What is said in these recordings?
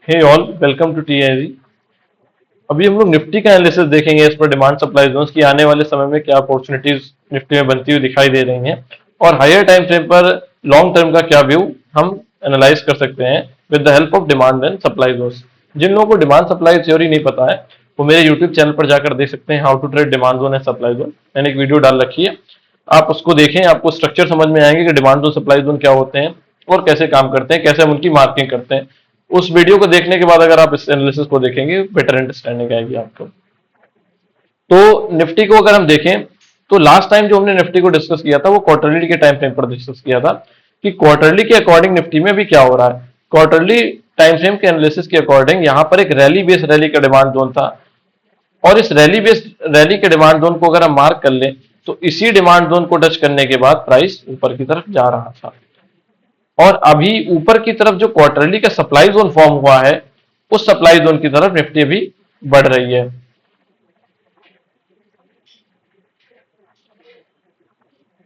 Hey all, welcome to TIG. अभी हम लोग निफ्टी का एनालिसिस देखेंगे इस पर डिमांड सप्लाई जोन्स की आने वाले समय में क्या अपॉर्चुनिटीज निफ्टी में बनती हुई दिखाई दे रही हैं और हायर टाइम फ्रेम पर लॉन्ग टर्म का क्या व्यू हम एनालाइज कर सकते हैं with the help of demand and supply zones. जिन लोगों को डिमांड सप्लाई थ्योरी नहीं पता है वो मेरे यूट्यूब चैनल पर जाकर देख सकते हैं, how to trade demand zone and supply zone. मैंने एक वीडियो डाल रखी है, आप उसको देखें, आपको स्ट्रक्चर समझ में आएंगे कि डिमांड जोन सप्लाई जोन क्या होते हैं और कैसे काम करते हैं, कैसे हम उनकी मार्किंग करते हैं। उस वीडियो को देखने के बाद अगर आप इस एनालिसिस को देखेंगे बेटर अंडरस्टैंडिंग आएगी आपको। तो निफ्टी को अगर हम देखें तो लास्ट टाइम जो हमने निफ्टी को डिस्कस किया था वो क्वार्टरली के टाइम फ्रेम पर डिस्कस किया था कि क्वार्टरली के अकॉर्डिंग निफ्टी में भी क्या हो रहा है। क्वार्टरली टाइम फ्रेम के एनालिसिस के अकॉर्डिंग यहाँ पर एक रैली बेस्ड रैली का डिमांड जोन था और इस रैली बेस्ड रैली के डिमांड जोन को अगर हम मार्क कर लें तो इसी डिमांड जोन को टच करने के बाद प्राइस ऊपर की तरफ जा रहा था और अभी ऊपर की तरफ जो क्वार्टरली का सप्लाई जोन फॉर्म हुआ है उस सप्लाई जोन की तरफ निफ्टी भी बढ़ रही है।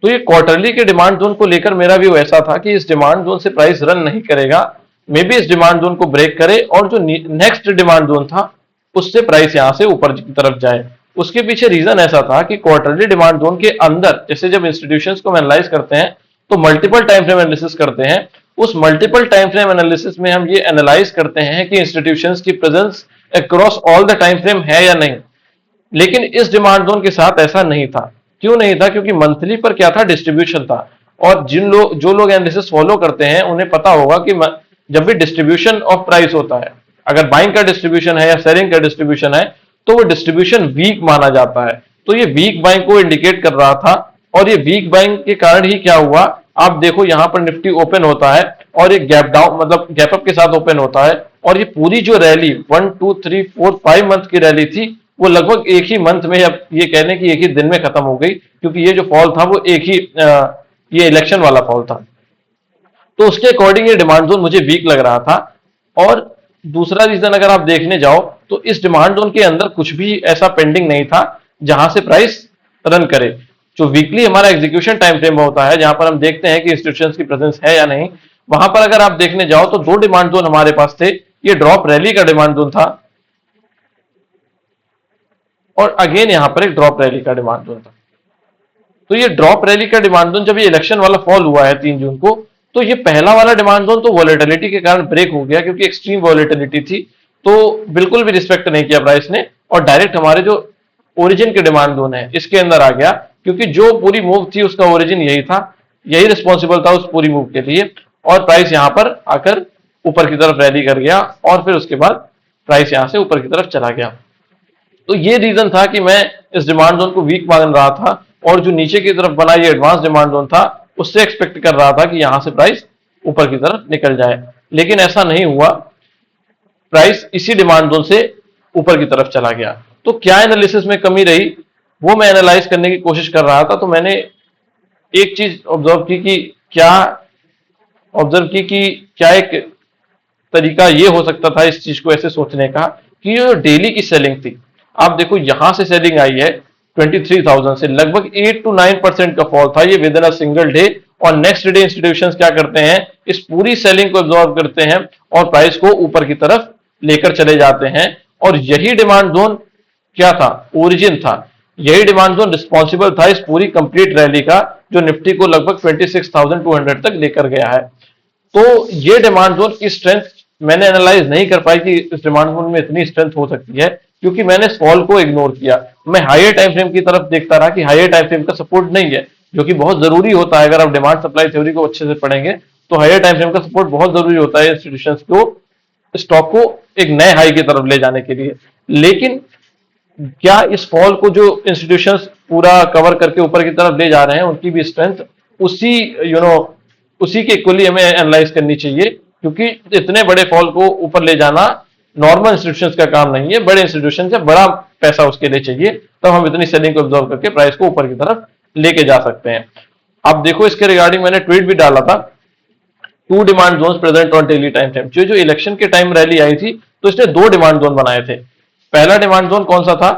तो ये क्वार्टरली के डिमांड जोन को लेकर मेरा व्यू ऐसा था कि इस डिमांड जोन से प्राइस रन नहीं करेगा, मे बी इस डिमांड जोन को ब्रेक करे और जो नेक्स्ट डिमांड जोन था उससे प्राइस यहां से ऊपर की तरफ जाए। उसके पीछे रीजन ऐसा था कि क्वार्टरली डिमांड जोन के अंदर जैसे जब इंस्टीट्यूशंस को हम एनालाइज करते हैं तो मल्टीपल टाइम फ्रेम एनालिसिस करते हैं। उस मल्टीपल टाइम फ्रेम एनालिसिस में हम ये एनालाइज करते हैं कि इंस्टीट्यूशंस की presence across all the time frame है या नहीं। लेकिन इस डिमांड जोन के साथ ऐसा नहीं था। क्यों नहीं था? क्योंकि मंथली पर क्या था, डिस्ट्रीब्यूशन था। और जो लोग एनालिसिस फॉलो करते हैं उन्हें पता होगा कि जब भी डिस्ट्रीब्यूशन ऑफ प्राइस होता है, अगर बाइंग का डिस्ट्रीब्यूशन है या सेलिंग का डिस्ट्रीब्यूशन है तो वो डिस्ट्रीब्यूशन वीक माना जाता है। तो ये वीक बाइंग को इंडिकेट कर रहा था और ये वीक बाइंग के कारण ही क्या हुआ, आप देखो यहां पर निफ्टी ओपन होता है और एक गैप डाउन मतलब गैप अप के साथ ओपन होता है और ये पूरी जो रैली 1 2 3 4 5 मंथ की रैली थी वो लगभग एक ही मंथ में, अब ये कह लें कि एक ही दिन में खत्म हो गई, क्योंकि ये जो फॉल था वो एक ही ये इलेक्शन वाला फॉल था। तो उसके अकॉर्डिंग ये डिमांड जोन मुझे वीक लग रहा था। और दूसरा रीजन अगर आप देखने जाओ तो इस डिमांड जोन के अंदर कुछ भी ऐसा पेंडिंग नहीं था जहां से प्राइस रन करे। जो वीकली हमारा एग्जीक्यूशन टाइम फ्रेम होता है जहां पर हम देखते हैं कि इंस्टीट्यूशंस की प्रेजेंस है या नहीं, वहां पर अगर आप देखने जाओ तो दो डिमांड जोन हमारे पास थे। ये ड्रॉप रैली का डिमांड जोन था और अगेन यहां पर एक ड्रॉप रैली का डिमांड जोन था। तो ये ड्रॉप रैली का डिमांड जोन जब ये इलेक्शन वाला फॉल हुआ है 3 जून को, तो ये पहला वाला डिमांड जोन तो वॉलेटिलिटी के कारण ब्रेक हो गया, क्योंकि एक्सट्रीम वॉलेटिलिटी थी। तो बिल्कुल भी रिस्पेक्ट नहीं किया प्राइस ने और डायरेक्ट हमारे जो ओरिजिन के डिमांड जोन है इसके अंदर आ गया, क्योंकि जो पूरी मूव थी उसका ओरिजिन यही था, यही रिस्पॉन्सिबल था उस पूरी मूव के लिए। और प्राइस यहां पर आकर ऊपर की तरफ रैली कर गया और फिर उसके बाद प्राइस यहां से ऊपर की तरफ चला गया। तो ये रीजन था कि मैं इस डिमांड जोन को वीक मान रहा था और जो नीचे की तरफ बना ये एडवांस डिमांड जोन था उससे एक्सपेक्ट कर रहा था कि यहां से प्राइस ऊपर की तरफ निकल जाए, लेकिन ऐसा नहीं हुआ। प्राइस इसी डिमांड जोन से ऊपर की तरफ चला गया। तो क्या एनालिसिस में कमी रही वो मैं एनालाइज करने की कोशिश कर रहा था। तो मैंने एक चीज ऑब्जर्व की कि क्या एक तरीका ये हो सकता था इस चीज को ऐसे सोचने का कि जो डेली की सेलिंग थी, आप देखो यहां से सेलिंग आई है 23,000 से, लगभग 8 to 9% का फॉल था ये with in a single day. और नेक्स्ट डे इंस्टीट्यूशंस क्या करते हैं, इस पूरी सेलिंग को एब्जॉर्ब करते हैं और प्राइस को ऊपर की तरफ लेकर चले जाते हैं। और यही डिमांड जोन क्या था, ओरिजिन था। यही डिमांड जोन रिस्पॉन्सिबल था इस पूरी कंप्लीट रैली का जो निफ्टी को लगभग 26,200 तक लेकर गया है। तो ये डिमांड जोन की स्ट्रेंथ मैंने एनालाइज नहीं कर पाई कि इस डिमांड जोन में इतनी स्ट्रेंथ हो सकती है, क्योंकि मैंने इस फॉल को इग्नोर किया। मैं हायर टाइम फ्रेम की तरफ देखता रहा कि हायर टाइम फ्रेम का सपोर्ट नहीं है, जो कि बहुत जरूरी होता है। अगर आप डिमांड सप्लाई थ्योरी को अच्छे से पढ़ेंगे तो हायर टाइम फ्रेम का सपोर्ट बहुत जरूरी होता है इंस्टीट्यूशंस को स्टॉक को एक नए हाई की तरफ ले जाने के लिए। लेकिन क्या इस फॉल को जो इंस्टीट्यूशंस पूरा कवर करके ऊपर की तरफ ले जा रहे हैं उनकी भी स्ट्रेंथ उसी उसी के इक्वली हमें एनालाइज करनी चाहिए, क्योंकि इतने बड़े फॉल को ऊपर ले जाना नॉर्मल इंस्टीट्यूशंस का काम नहीं है। बड़े इंस्टीट्यूशन से बड़ा पैसा उसके लिए चाहिए, तब हम इतनी सेलिंग को ऑब्जर्व करके प्राइस को ऊपर की तरफ लेके जा सकते हैं। आप देखो इसके रिगार्डिंग मैंने ट्वीट भी डाला था, two demand zones present on daily time frame. जो इलेक्शन के टाइम रैली आई थी तो इसने दो डिमांड जोन बनाए थे। पहला डिमांड जोन कौन सा था,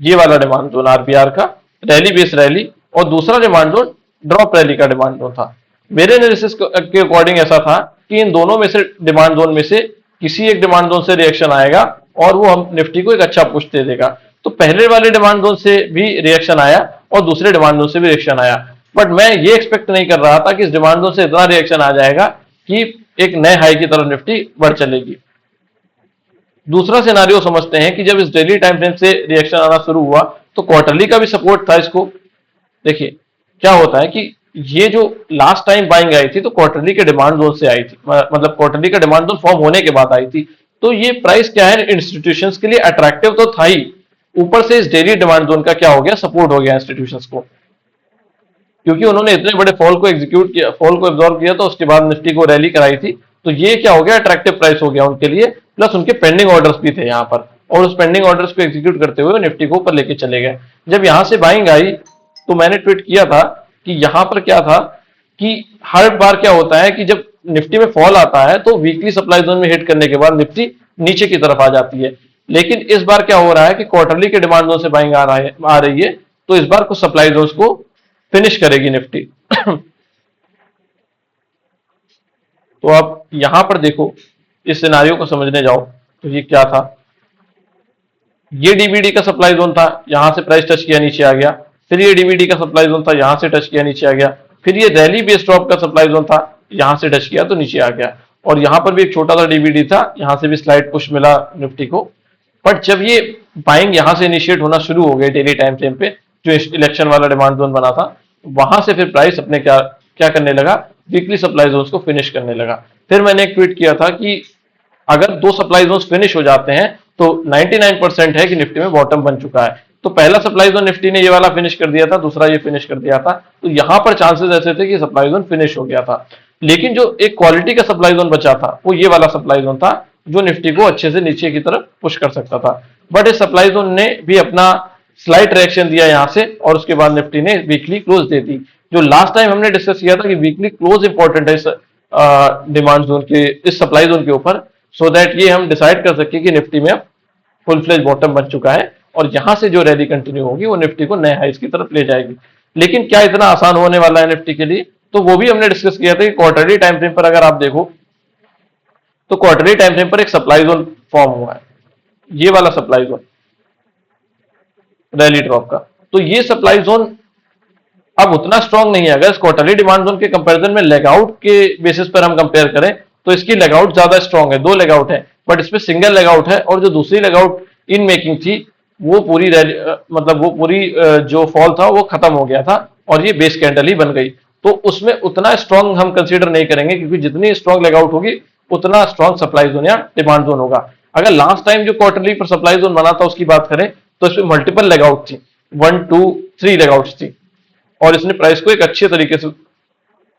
ये वाला डिमांड जोन आरबीआर का रैली बेस रैली, और दूसरा डिमांड जोन ड्रॉप रैली का डिमांड जोन था। मेरे एनालिसिस के अकॉर्डिंग ऐसा था कि इन दोनों में से, डिमांड जोन में से किसी एक डिमांड जोन से रिएक्शन आएगा और वो हम निफ्टी को एक अच्छा पुश दे देगा। तो पहले वाले डिमांड जोन से भी रिएक्शन आया और दूसरे डिमांड जोन से भी रिएक्शन आया, बट मैं ये एक्सपेक्ट नहीं कर रहा था कि इस डिमांड जोन से इतना रिएक्शन आ जाएगा कि एक नए हाई की तरफ निफ्टी बढ़ चलेगी। दूसरा सिनारियो समझते हैं कि जब इस डेली टाइम फ्रेम से रिएक्शन आना शुरू हुआ तो क्वार्टरली का भी सपोर्ट था इसको। देखिए क्या होता है कि ये जो लास्ट टाइम बाइंग आई थी तो क्वार्टरली के डिमांड जोन से आई थी, मतलब क्वार्टरली का डिमांड जोन फॉर्म होने के बाद आई थी। तो ये प्राइस क्या है, इंस्टीट्यूशंस के लिए अट्रैक्टिव तो था ही, ऊपर से इस डेली डिमांड जोन का क्या हो गया, सपोर्ट हो गया इंस्टीट्यूशंस को, क्योंकि उन्होंने इतने बड़े फॉल को एग्जीक्यूट किया, फॉल को एब्जॉर्व किया, तो उसके बाद निफ्टी को रैली कराई थी। तो ये क्या हो गया, अट्रैक्टिव प्राइस हो गया उनके लिए, प्लस उनके पेंडिंग ऑर्डर्स भी थे यहाँ पर, और उस पेंडिंग ऑर्डर्स को एग्जीक्यूट करते हुए निफ्टी को ऊपर लेके चले गए। जब यहां से बाइंग आई तो मैंने ट्वीट किया था कि यहां पर क्या था कि हर बार क्या होता है कि जब निफ्टी में फॉल आता है तो वीकली सप्लाई जोन में हिट करने के बाद निफ्टी नीचे की तरफ आ जाती है। लेकिन इस बार क्या हो रहा है कि क्वार्टरली के डिमांड जोन से बाइंग आ रही है, तो इस बार कुछ सप्लाई जोन को फिनिश करेगी निफ्टी। तो आप यहां पर देखो, इस सिनारियो को समझने जाओ तो ये क्या था, ये डीबीडी का सप्लाई जोन था, यहां से प्राइस टच किया नीचे आ गया, फिर ये डीबीडी का सप्लाई जोन था, यहां से टच किया नीचे आ गया, फिर ये रैली बेस ड्रॉप का सप्लाई जोन था, यहां से टच किया तो नीचे आ गया, और यहां पर भी एक छोटा सा डीबीडी था, यहां से भी स्लाइड पुश मिला निफ्टी को। बट जब ये बाइंग यहां से इनिशिएट होना शुरू हो गए डेली टाइम फ्रेम पे, जो इलेक्शन वाला डिमांड जोन बना था, वहां से फिर प्राइस अपने क्या क्या करने लगा, वीकली सप्लाई जोन को फिनिश करने लगा। फिर मैंने एक ट्वीट किया था कि अगर दो सप्लाई जोन फिनिश हो जाते हैं तो 99% है कि निफ्टी में बॉटम बन चुका है। तो पहला सप्लाई जोन निफ्टी ने ये वाला फिनिश कर दिया था, दूसरा ये फिनिश कर दिया था, तो यहां पर चांसेस ऐसे थे कि सप्लाई जोन फिनिश हो गया था। लेकिन जो एक क्वालिटी का सप्लाई जोन बचा था वो ये वाला सप्लाई जोन था, जो निफ्टी को अच्छे से नीचे की तरफ पुश कर सकता था। बट इस सप्लाई जोन ने भी अपना स्लाइट रिएक्शन दिया यहां से, और उसके बाद निफ्टी ने वीकली क्लोज दे दी। जो लास्ट टाइम हमने डिस्कस किया था कि वीकली क्लोज इंपॉर्टेंट है इस डिमांड जोन के, इस सप्लाई जोन के ऊपर, सो दैट ये हम डिसाइड कर सके कि निफ्टी में अब फुल फ्लेज बॉटम बन चुका है, और यहां से जो रैली कंटिन्यू होगी वो निफ्टी को नए हाइस की तरफ ले जाएगी। लेकिन क्या इतना आसान होने वाला है निफ्टी के लिए, तो वो भी हमने डिस्कस किया था कि क्वार्टरली टाइम फ्रेम पर अगर आप देखो तो क्वार्टरली टाइम फ्रेम पर एक सप्लाई जोन फॉर्म हुआ है, ये वाला सप्लाई जोन रैली ड्रॉप का। तो ये सप्लाई जोन अब उतना स्ट्रांग नहीं है। अगर इस क्वार्टरली डिमांड जोन के कंपैरिजन में लेग आउट के बेसिस पर हम कंपेयर करें तो इसकी लेग आउट ज्यादा स्ट्रांग है, दो लेग आउट है, बट इसमें सिंगल लेग आउट है, और जो दूसरी लेग आउट इन मेकिंग थी वो पूरी मतलब वो पूरी जो फॉल था वो खत्म हो गया था, और ये बेस कैंडल ही बन गई। तो उसमें उतना स्ट्रांग हम कंसीडर नहीं करेंगे, क्योंकि जितनी स्ट्रांग लेग आउट होगी उतना स्ट्रांग सप्लाई जोन या डिमांड जोन होगा। अगर लास्ट टाइम जो क्वार्टरली पर सप्लाई जोन बना था उसकी बात करें तो इसमें मल्टीपल लेग आउट थी, 1 2 3 लेग आउट थी, और इसने प्राइस को एक अच्छे तरीके से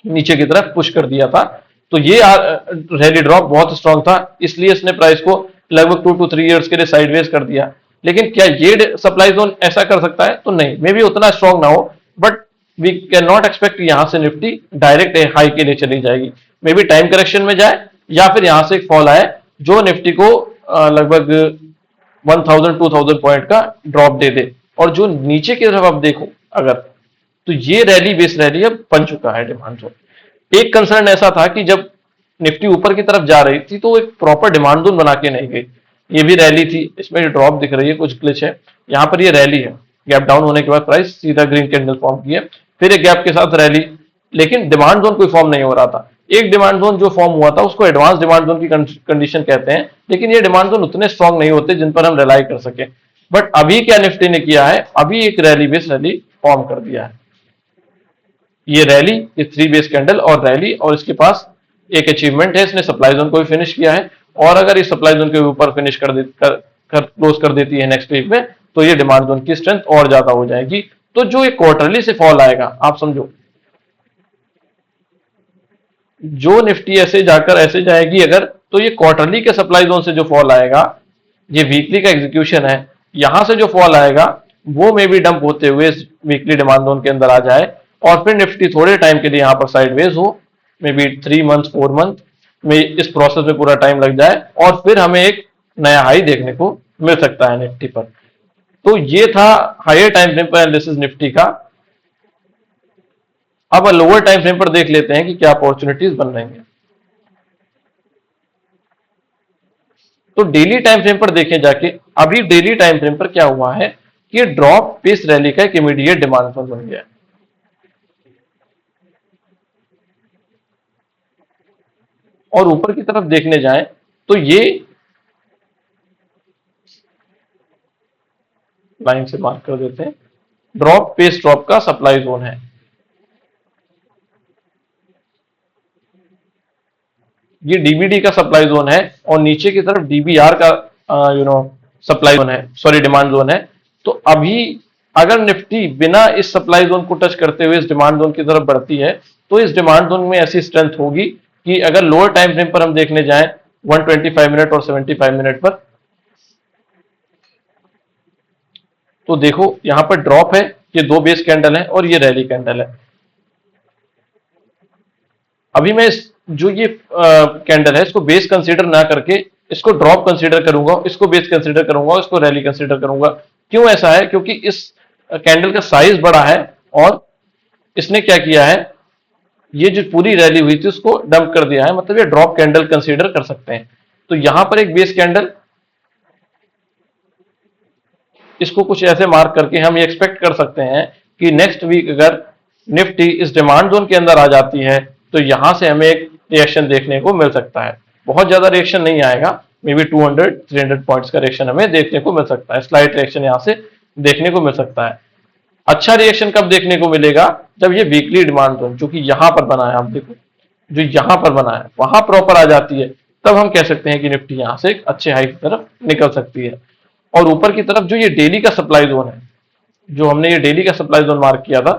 नीचे की तरफ पुश कर दिया था। तो ये रैली ड्रॉप बहुत स्ट्रांग था, इसलिए इसने प्राइस को लगभग 2 to 3 इयर्स के लिए साइडवेज कर दिया। लेकिन क्या ये सप्लाई जोन ऐसा कर सकता है, तो नहीं, मे भी उतना स्ट्रांग ना हो, but we can not expect यहां से निफ्टी डायरेक्ट हाई के लिए चली जाएगी। मे बी टाइम करेक्शन में जाए, या फिर यहां से एक फॉल आए जो निफ्टी को लगभग 1000-2000 पॉइंट का ड्रॉप दे दे। और जो नीचे की तरफ आप देखो अगर, तो ये रैली बेस रैली अब बन चुका है डिमांड जोन। एक कंसर्न ऐसा था कि जब निफ्टी ऊपर की तरफ जा रही थी तो एक प्रॉपर डिमांड जोन बना के नहीं गई, ये भी रैली थी, इसमें ड्रॉप दिख रही है, कुछ ग्लिच है। यहां पर ये रैली है, गैप डाउन होने के बाद प्राइस सीधा ग्रीन कैंडल फॉर्म किया, फिर एक गैप के साथ रैली, लेकिन डिमांड जोन कोई फॉर्म नहीं हो रहा था। एक डिमांड जोन जो फॉर्म हुआ था उसको एडवांस डिमांड जोन की कंडीशन कहते हैं, लेकिन ये डिमांड जोन उतने स्ट्रांग नहीं होते जिन पर हम रिलाई कर सके। बट अभी क्या निफ्टी ने किया है, अभी एक रैली बेस रैली फॉर्म कर दिया है। ये रैली, ये 3 बेस कैंडल और रैली, और इसके पास एक अचीवमेंट है, इसने सप्लाई जोन को भी फिनिश किया है, और अगर इस सप्लाई जोन के ऊपर फिनिश क्लोज कर देती है नेक्स्ट वीक में, तो ये डिमांड जोन की स्ट्रेंथ और ज्यादा हो जाएगी। तो जो एक क्वार्टरली से फॉल आएगा, आप समझो, जो निफ्टी ऐसे जाकर ऐसे जाएगी अगर, तो ये क्वार्टरली के सप्लाई जोन से जो फॉल आएगा, ये वीकली का एग्जीक्यूशन है, यहां से जो फॉल आएगा वो मे भी डंप होते हुए इस वीकली डिमांड जोन के अंदर आ जाए, और फिर निफ्टी थोड़े टाइम के लिए यहां पर साइडवेज हो, मे बी 3 मंथ 4 मंथ में इस प्रोसेस में पूरा टाइम लग जाए, और फिर हमें एक नया हाई देखने को मिल सकता है निफ्टी पर। तो ये था हायर टाइम फ्रेम पर एनालिसिस निफ्टी का। अब लोअर टाइम फ्रेम पर देख लेते हैं कि क्या अपॉर्चुनिटीज बन रही हैं। तो डेली टाइम फ्रेम पर देखें जाके, अभी डेली टाइम फ्रेम पर क्या हुआ है कि ड्रॉप बेस रैली का एक इमीडिएट डिमांड जोन बन गया है। और ऊपर की तरफ देखने जाएं तो ये लाइन से मार्क कर देते हैं, ड्रॉप बेस ड्रॉप का सप्लाई जोन है। ये डीबीडी का सप्लाई जोन है और नीचे की तरफ डीबीआर का सप्लाई जोन है, सॉरी डिमांड जोन है। तो अभी अगर निफ्टी बिना इस सप्लाई जोन को टच करते हुए इस डिमांड जोन की तरफ बढ़ती है तो इस डिमांड जोन में ऐसी स्ट्रेंथ होगी कि अगर लोअर टाइम फ्रेम पर हम देखने जाएं 125 मिनट और 75 मिनट पर, तो देखो यहां पर ड्रॉप है, ये दो बेस कैंडल है और ये रैली कैंडल है। अभी मैं इस जो ये कैंडल है इसको बेस कंसीडर ना करके इसको ड्रॉप कंसीडर करूंगा, इसको बेस कंसीडर करूंगा, इसको रैली कंसीडर करूंगा। क्यों ऐसा है? क्योंकि इस कैंडल का साइज बड़ा है और इसने क्या किया है, ये जो पूरी रैली हुई थी उसको डंप कर दिया है, मतलब ये ड्रॉप कैंडल कंसीडर कर सकते हैं। तो यहां पर एक बेस कैंडल, इसको कुछ ऐसे मार्क करके हम ये एक्सपेक्ट कर सकते हैं कि नेक्स्ट वीक अगर निफ्टी इस डिमांड जोन के अंदर आ जाती है तो यहां से हमें एक रिएक्शन देखने को मिल सकता है। बहुत ज्यादा रिएक्शन नहीं आएगा, मे बी 200-300 पॉइंट्स का रिएक्शन हमें देखने को मिल सकता है, स्लाइट रिएक्शन यहां से देखने को मिल सकता है। अच्छा रिएक्शन कब देखने को मिलेगा? जब ये वीकली डिमांड जोन जो कि यहां पर बना है, आप देखो जो यहां पर बना है वहां प्रॉपर आ जाती है, तब हम कह सकते हैं कि निफ्टी यहां से एक अच्छे हाई की तरफ निकल सकती है। और ऊपर की तरफ जो ये डेली का सप्लाई जोन है, जो हमने ये डेली का सप्लाई जोन मार्क किया था,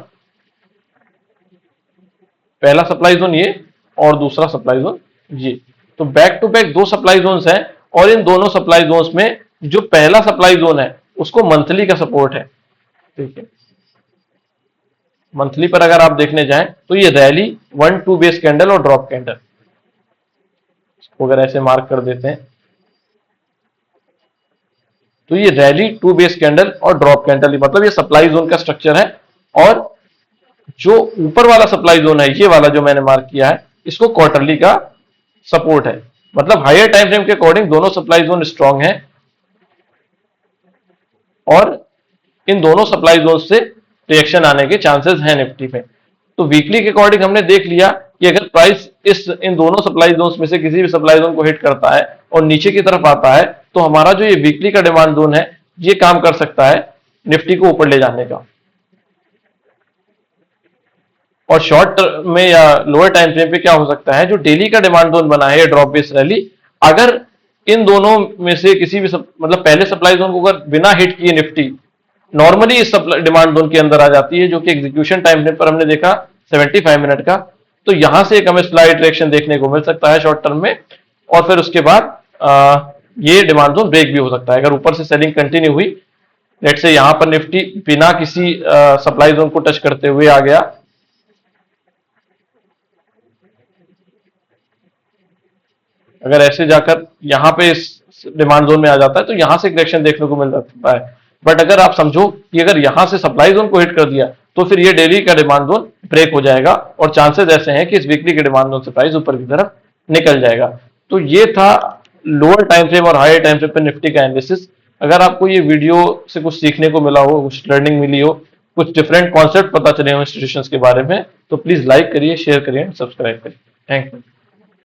पहला सप्लाई जोन ये और दूसरा सप्लाई जोन ये, तो बैक टू बैक दो सप्लाई जोन्स हैं और इन दोनों सप्लाई जोन्स में जो पहला सप्लाई जोन है उसको मंथली का सपोर्ट है। ठीक है, मंथली पर अगर आप देखने जाएं तो ये रैली 1-2 बेस कैंडल और ड्रॉप कैंडल, इसको अगर ऐसे मार्क कर देते हैं तो ये रैली 2 बेस कैंडल और ड्रॉप कैंडल, मतलब ये सप्लाई जोन का स्ट्रक्चर है। और जो ऊपर वाला सप्लाई जोन है, ये वाला जो मैंने मार्क किया है, इसको क्वार्टरली का सपोर्ट है, मतलब हायर टाइम फ्रेम के अकॉर्डिंग दोनों सप्लाई जोन स्ट्रांग है और इन दोनों सप्लाई जोन से रिएक्शन आने के चांसेस हैं निफ्टी में। तो वीकली के अकॉर्डिंग हमने देख लिया कि अगर प्राइस इन दोनों सप्लाई जोन्स में से किसी भी सप्लाई जोन को हिट करता है और नीचे की तरफ आता है तो हमारा जो ये वीकली का डिमांड जोन है ये काम कर सकता है निफ्टी को ऊपर ले जाने का। और शॉर्ट टर्म में या लोअर टाइम फ्रेम पे क्या हो सकता है, जो डेली का डिमांड जोन बना है ड्रॉप बेस रैली, अगर इन दोनों में से किसी भी मतलब पहले सप्लाई जोन को अगर बिना हिट किए निफ्टी नॉर्मली इस डिमांड जोन के अंदर आ जाती है, जो कि एग्जीक्यूशन टाइम फ्रेम पर हमने देखा 75 मिनट का, तो यहां से एक हमें स्लाइड रिएक्शन देखने को मिल सकता है शॉर्ट टर्म में। और फिर उसके बाद ये डिमांड जोन ब्रेक भी हो सकता है अगर ऊपर से सेलिंग कंटिन्यू हुई। लेट से यहां पर निफ्टी बिना किसी सप्लाई जोन को टच करते हुए आ गया, अगर ऐसे जाकर यहां पे इस डिमांड जोन में आ जाता है तो यहां से एक रिएक्शन देखने को मिल सकता है। बट अगर आप समझो कि अगर यहां से सप्लाई जोन को हिट कर दिया तो फिर ये डेली का डिमांड जोन ब्रेक हो जाएगा और चांसेस ऐसे हैं कि इस वीकली के डिमांड जोन से प्राइस ऊपर की तरफ निकल जाएगा। तो ये था लोअर टाइम फ्रेम और हायर टाइम फ्रेम पर निफ्टी का एनालिसिस। अगर आपको ये वीडियो से कुछ सीखने को मिला हो, कुछ लर्निंग मिली हो, कुछ डिफरेंट कॉन्सेप्ट पता चले हो इंस्टीट्यूशंस के बारे में, तो प्लीज लाइक करिए, शेयर करिए, सब्सक्राइब करिए। Thank you.